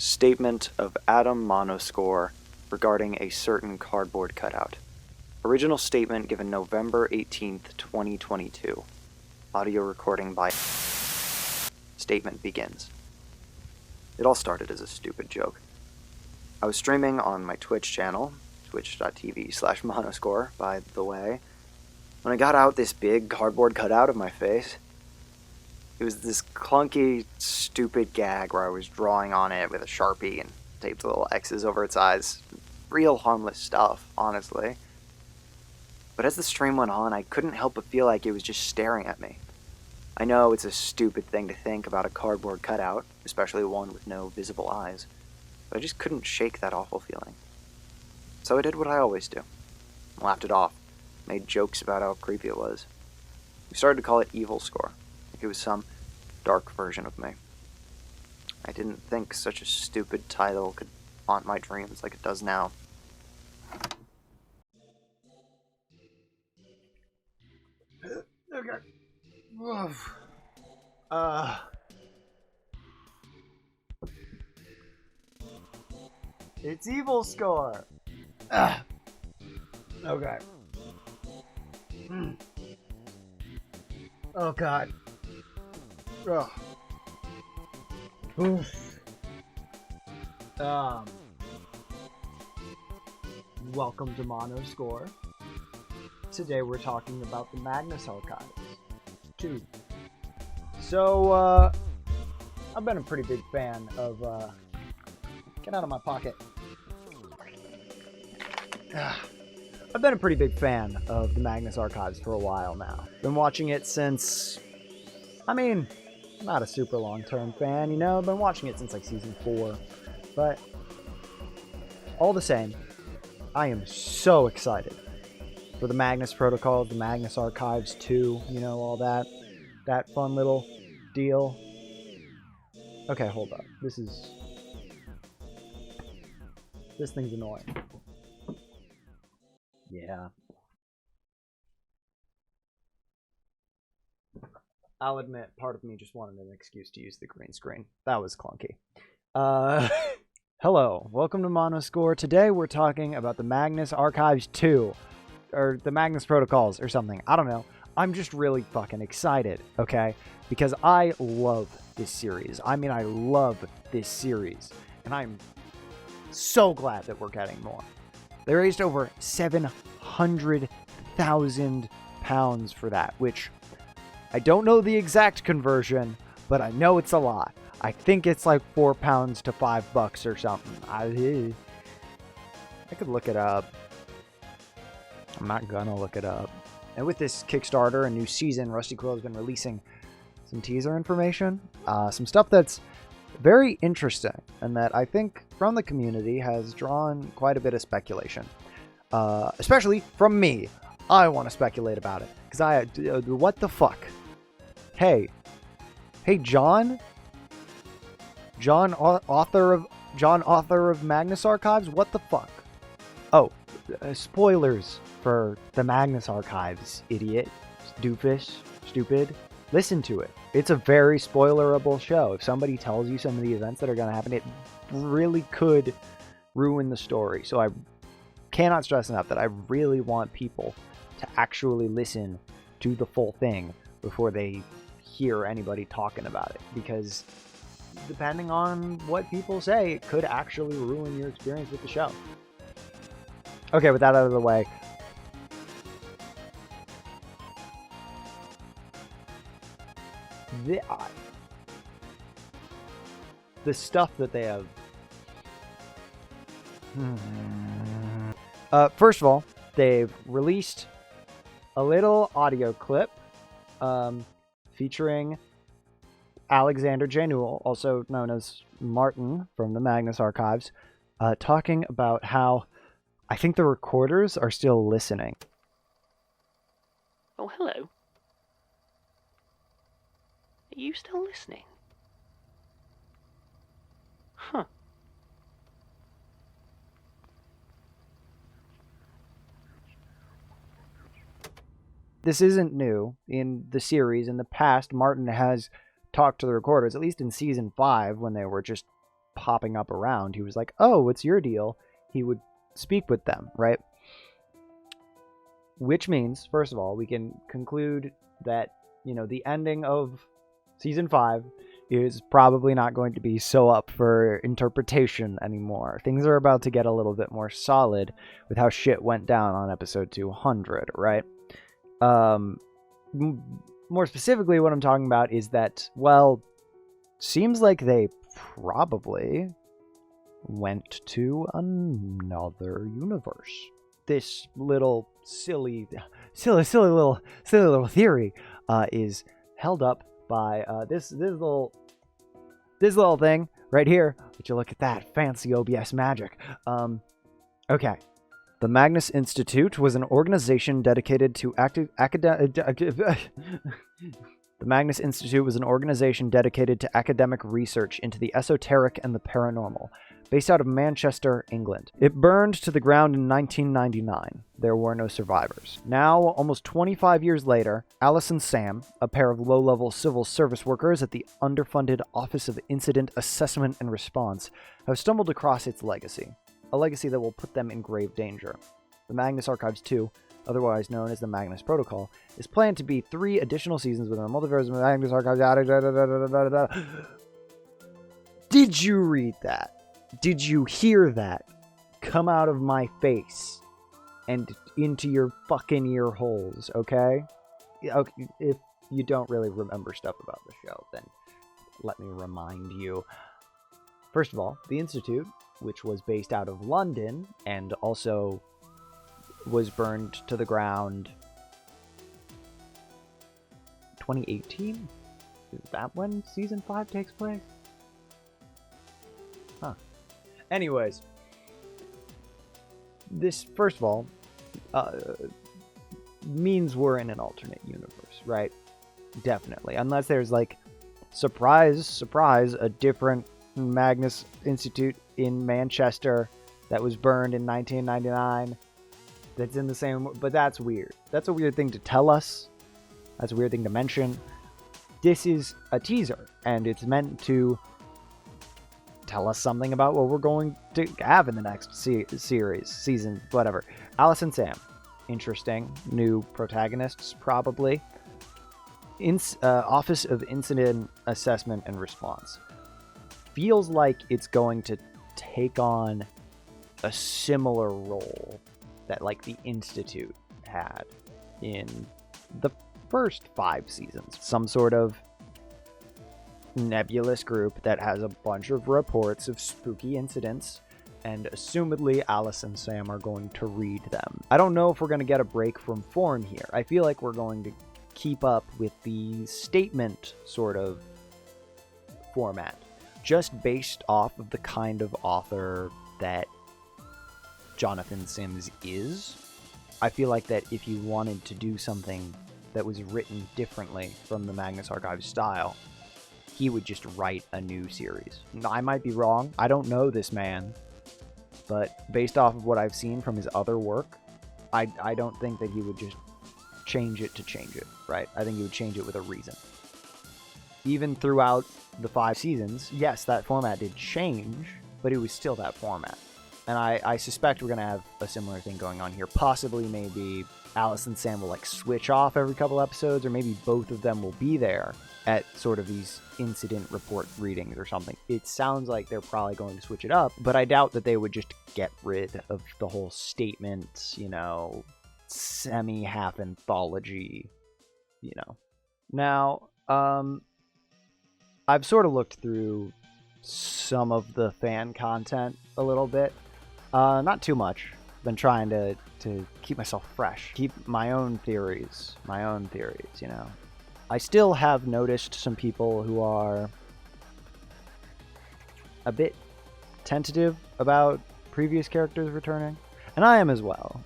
Statement of Adam Monoscore regarding a certain cardboard cutout. Original statement given November 18th, 2022. Audio recording by... Statement begins. It all started as a stupid joke. I was streaming on my Twitch channel, twitch.tv/Monoscore, by the way, when I got out this big cardboard cutout of my face. It was this clunky, stupid gag where I was drawing on it with a Sharpie and taped little X's over its eyes. Real harmless stuff, honestly. But as the stream went on, I couldn't help but feel like it was just staring at me. I know it's a stupid thing to think about a cardboard cutout, especially one with no visible eyes, but I just couldn't shake that awful feeling. So I did what I always do. Laughed it off, made jokes about how creepy it was. We started to call it Evil Score. It was some dark version of me. I didn't think such a stupid title could haunt my dreams like it does now. Okay. It's Evil Score. Okay. Oh God. Ugh. Oof. Welcome to Monoscore. Today we're talking about the Magnus Archives 2. So, I've been a pretty big fan of, get out of my pocket. I've been a pretty big fan of the Magnus Archives for a while now. Been watching it since, I'm not a super long-term fan, you know? I've been watching it since like season 4. But, all the same, I am so excited for the Magnus Protocol, the Magnus Archives 2, you know, all that fun little deal. Okay, hold up. This thing's annoying. Yeah. I'll admit, part of me just wanted an excuse to use the green screen. That was clunky. Hello, welcome to Monoscore. Today we're talking about the Magnus Archives 2. Or the Magnus Protocols or something. I don't know. I'm just really fucking excited, okay? Because I love this series. I love this series. And I'm so glad that we're getting more. They raised over 700,000 pounds for that, which I don't know the exact conversion, but I know it's a lot. I think it's like 4 pounds to $5 or something. I could look it up. I'm not gonna look it up. And with this Kickstarter and new season, Rusty Quill has been releasing some teaser information, some stuff that's very interesting, and that I think from the community has drawn quite a bit of speculation. Especially from me. I want to speculate about it, because what the fuck? Hey, John, author of Magnus Archives, what the fuck? Oh, spoilers for the Magnus Archives, idiot, doofus, stupid. Listen to it. It's a very spoilerable show. If somebody tells you some of the events that are going to happen, it really could ruin the story. So I cannot stress enough that I really want people to actually listen to the full thing before they hear anybody talking about it. Because depending on what people say, it could actually ruin your experience with the show. Okay, with that out of the way, the stuff that they have. First of all, they've released a little audio clip featuring Alexander J. Newell, also known as Martin from the Magnus Archives, talking about how I think the recorders are still listening. Oh, hello. Are you still listening? Huh. This isn't new. In the series, in the past, Martin has talked to the recorders, at least in season 5, when they were just popping up around, he was like, oh, what's your deal? He would speak with them, right? Which means, first of all, we can conclude that, the ending of season 5 is probably not going to be so up for interpretation anymore. Things are about to get a little bit more solid with how shit went down on episode 200, right? More specifically, what I'm talking about is that, well, seems like they probably went to another universe. This little silly little theory is held up by this little thing right here. Would you look at that fancy OBS magic? Okay. The Magnus Institute was an organization dedicated to The Magnus Institute was an organization dedicated to academic research into the esoteric and the paranormal, based out of Manchester, England. It burned to the ground in 1999. There were no survivors. Now, almost 25 years later, Alice and Sam, a pair of low-level civil service workers at the underfunded Office of Incident Assessment and Response, have stumbled across its legacy. A legacy that will put them in grave danger. The Magnus Archives 2, otherwise known as the Magnus Protocol, is planned to be 3 additional seasons within the multiverse of the Magnus Archives. Did you read that? Did you hear that come out of my face and into your fucking ear holes, okay? Okay, if you don't really remember stuff about the show, then let me remind you. First of all, the Institute, which was based out of London and also was burned to the ground 2018? Is that when season 5 takes place? Huh. Anyways, this, first of all, means we're in an alternate universe, right? Definitely. Unless there's, like, surprise, a different Magnus Institute in Manchester that was burned in 1999 that's in the same... But that's weird. That's a weird thing to tell us. That's a weird thing to mention. This is a teaser, and it's meant to tell us something about what we're going to have in the next series, season, whatever. Alice and Sam. Interesting. New protagonists, probably. Office of Incident Assessment and Response. Feels like it's going to take on a similar role that, like, the Institute had in the first 5 seasons. Some sort of nebulous group that has a bunch of reports of spooky incidents, and assumedly Alice and Sam are going to read them. I don't know if we're going to get a break from form here. I feel like we're going to keep up with the statement sort of format, just based off of the kind of author that Jonathan Sims is. I feel like that if you wanted to do something that was written differently from the Magnus Archives style, he would just write a new series. I might be wrong. I don't know this man. But based off of what I've seen from his other work, I don't think that he would just change it to change it, right? I think he would change it with a reason. Even throughout the 5 seasons, yes, that format did change, but it was still that format. And I suspect we're going to have a similar thing going on here. Possibly maybe Alice and Sam will, like, switch off every couple episodes, or maybe both of them will be there at sort of these incident report readings or something. It sounds like they're probably going to switch it up, but I doubt that they would just get rid of the whole statement, semi-half anthology, Now, I've sort of looked through some of the fan content a little bit. Not too much. Been trying to keep myself fresh. Keep my own theories, I still have noticed some people who are a bit tentative about previous characters returning. And I am as well,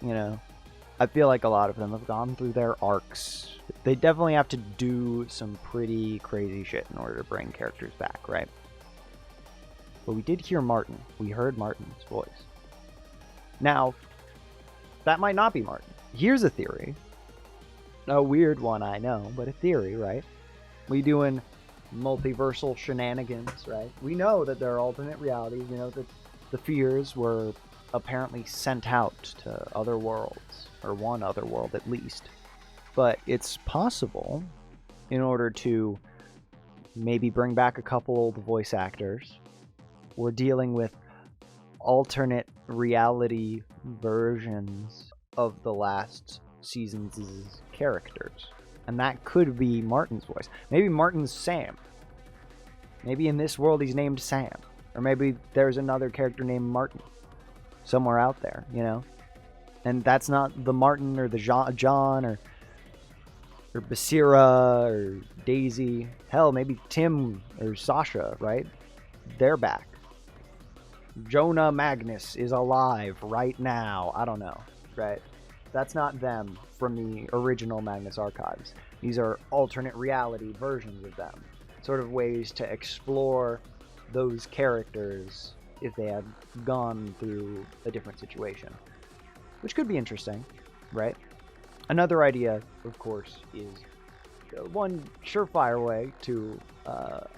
I feel like a lot of them have gone through their arcs. They definitely have to do some pretty crazy shit in order to bring characters back, right? But we did hear Martin. We heard Martin's voice. Now, that might not be Martin. Here's a theory. A weird one, I know, but a theory, right? We doing multiversal shenanigans, right? We know that there are alternate realities. We know that the fears were apparently sent out to other worlds, or one other world at least. But it's possible, in order to maybe bring back a couple old voice actors, we're dealing with alternate reality versions of the last season's characters. And that could be Martin's voice. Maybe Martin's Sam. Maybe in this world he's named Sam. Or maybe there's another character named Martin somewhere out there, you know? And that's not the Martin or the John or Basira or Daisy. Hell, maybe Tim or Sasha, right? They're back. Jonah Magnus is alive right now. I don't know, right? That's not them from the original Magnus archives. These are alternate reality versions of them. Sort of ways to explore those characters if they had gone through a different situation. Which could be interesting, right? Another idea, of course, is one surefire way to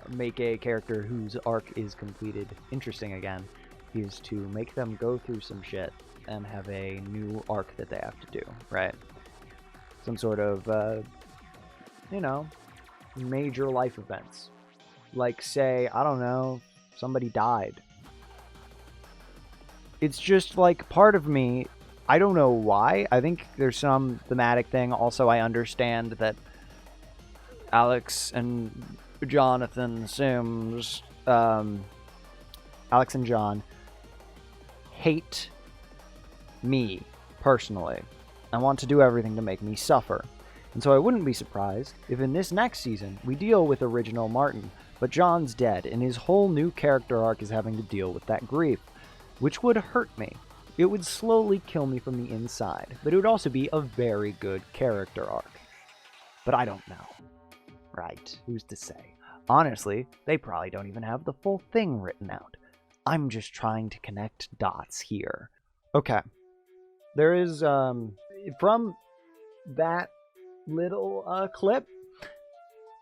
make a character whose arc is completed interesting again is to make them go through some shit and have a new arc that they have to do, right? Some sort of, major life events. Like, say, I don't know, somebody died. It's just like part of me, I don't know why. I think there's some thematic thing. Also, I understand that Alex and Jonathan Sims, Alex and John, hate me personally. I want to do everything to make me suffer. And so I wouldn't be surprised if in this next season we deal with original Martin, but John's dead and his whole new character arc is having to deal with that grief, which would hurt me. It would slowly kill me from the inside, but it would also be a very good character arc. But I don't know. Right, who's to say? Honestly, they probably don't even have the full thing written out. I'm just trying to connect dots here. Okay. There is, from that little clip,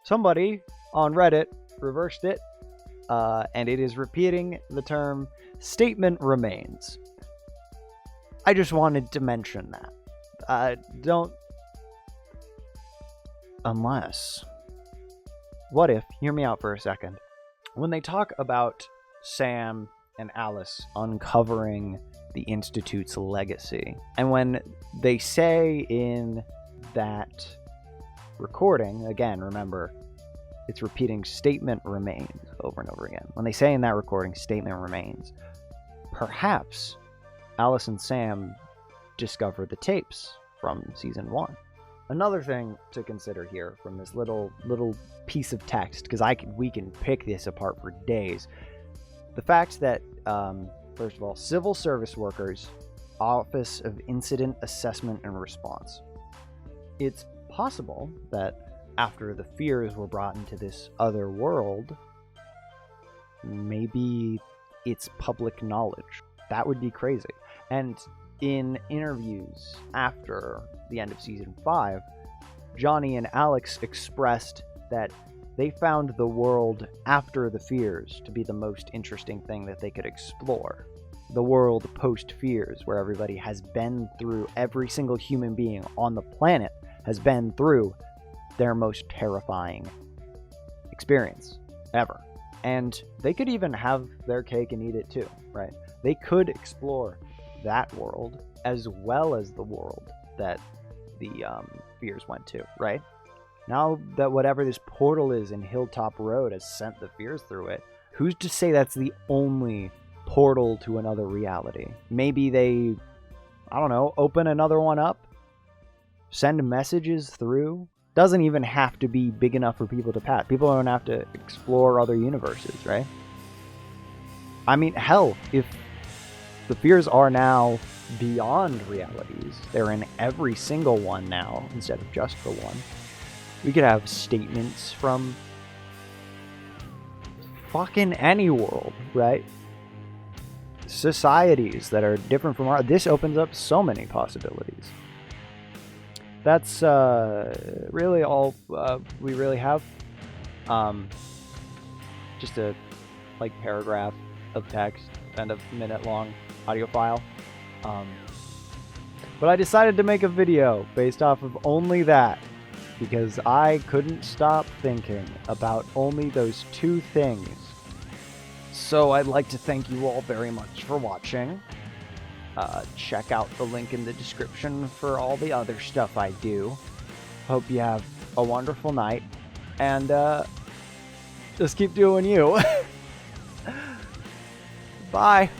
somebody on Reddit reversed it, and it is repeating the term statement remains. I just wanted to mention that. Unless... What if, hear me out for a second, when they talk about Sam and Alice uncovering the Institute's legacy, and when they say in that recording, again, remember, it's repeating statement remains over and over again. When they say in that recording, statement remains, perhaps Alice and Sam discover the tapes from season 1. Another thing to consider here from this little piece of text, because we can pick this apart for days. The fact that, first of all, civil service workers, Office of Incident Assessment and Response. It's possible that after the fears were brought into this other world, maybe it's public knowledge. That would be crazy. And in interviews after the end of season 5, Johnny and Alex expressed that they found the world after the fears to be the most interesting thing that they could explore. The world post-fears, where everybody has been through, every single human being on the planet has been through their most terrifying experience ever. And they could even have their cake and eat it too, right? They could explore that world as well as the world that the fears went to, right? Now that whatever this portal is in Hilltop Road has sent the fears through it, who's to say that's the only portal to another reality? Maybe they, I don't know, open another one up, send messages through. Doesn't even have to be big enough for people to pass. People don't have to explore other universes, right? I mean, hell, if the fears are now beyond realities, they're in every single one now instead of just the one. We could have statements from fucking any world, right? Societies that are different from ours. This opens up so many possibilities. That's really all we really have. just a like paragraph of text and a minute-long audio file. But I decided to make a video based off of only that because I couldn't stop thinking about only those two things. So I'd like to thank you all very much for watching. Check out the link in the description for all the other stuff I do. Hope you have a wonderful night, and just keep doing you. Bye.